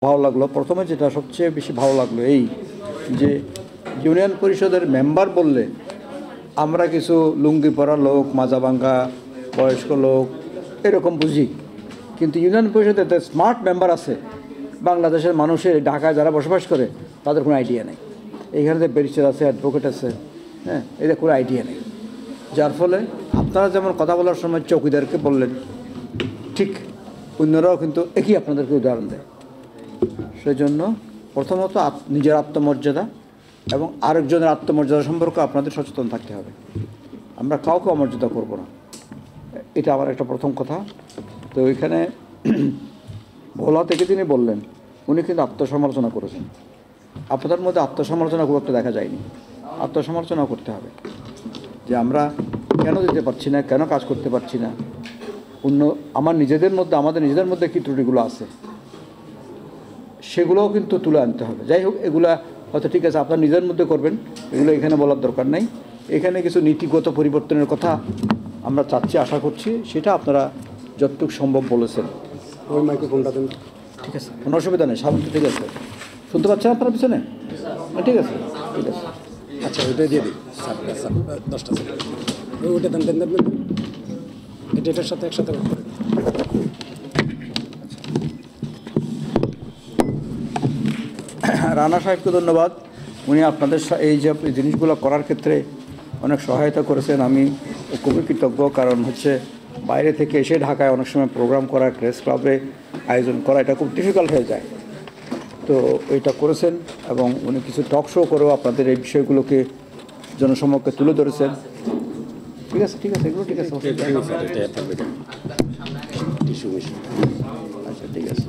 ভালো লাগলো, প্রথমে যেটা সবচেয়ে বেশি ভালো লাগলো এই যে ইউনিয়ন পরিষদের মেম্বার বললে আমরা কিছু লুঙ্গি পরা লোক, মাজা ভাঙ্গা বয়স্ক লোক এরকম বুঝি, কিন্তু ইউনিয়ন পরিষদের স্মার্ট মেম্বার আছে বাংলাদেশের মানুষের, ঢাকায় যারা বসবাস করে তাদের কোনো আইডিয়া নেই। এইখানে যে ব্যারিস্টার আছে, অ্যাডভোকেট আছে, হ্যাঁ, এদের কোনো আইডিয়া নেই। যার ফলে আপনারা যেমন কথা বলার সময় চৌকিদারকে বললেন, ঠিক অন্যরাও কিন্তু একই আপনাদেরকে উদাহরণ দেয়। সেই জন্য প্রথমত নিজের আত্মমর্যাদা এবং আরেকজনের আত্মমর্যাদা সম্পর্কে আপনাদের সচেতন থাকতে হবে। আমরা কাউকে অমর্যাদা করব না, এটা আমার একটা প্রথম কথা। তো এখানে ভোলা থেকে তিনি বললেন, উনি কিন্তু আত্মসমালোচনা করেছেন। আপনাদের মধ্যে আত্মসমালোচনা খুব একটা দেখা যায়নি। আত্মসমালোচনা করতে হবে যে আমরা কেন দিতে পারছি না, কেন কাজ করতে পারছি না, আমাদের নিজেদের মধ্যে কী ত্রুটিগুলো আছে সেগুলোও কিন্তু তুলে আনতে হবে। যাই হোক, এগুলা হয়তো ঠিক আছে আপনার নিজের মধ্যে করবেন, এগুলো এখানে বলার দরকার নেই। এখানে কিছু নীতিগত পরিবর্তনের কথা আমরা চাচ্ছি, আশা করছি সেটা আপনারা যতটুকু সম্ভব বলেছেন। ওই মাইক্রোফোনটা দেন। ঠিক আছে, কোনো অসুবিধা নেই, সামনে ঠিক আছে। শুনতে পাচ্ছেন আপনার পিছনে? ঠিক আছে, ঠিক আছে। আচ্ছা, ওইটা দিয়ে দিই স্যার, 10টা সেকেন্ড ওইটা দেন দেন দেন দেন। এটার সাথে একসাথে রানা সাহেবকে ধন্যবাদ। উনি আপনাদের এই যে জিনিসগুলো করার ক্ষেত্রে অনেক সহায়তা করেছেন। আমি খুবই কৃতজ্ঞ, কারণ হচ্ছে বাইরে থেকে এসে ঢাকায় অনেক সময় প্রোগ্রাম করা, প্রেস ক্লাবে আয়োজন করা, এটা খুব ডিফিকাল্ট হয়ে যায়। তো এটা করেছেন এবং উনি কিছু টক শো করেও আপনাদের এই বিষয়গুলোকে জনসমক্ষে তুলে ধরেছেন। ঠিক আছে, ঠিক আছে, এগুলো ঠিক আছে, আচ্ছা ঠিক আছে।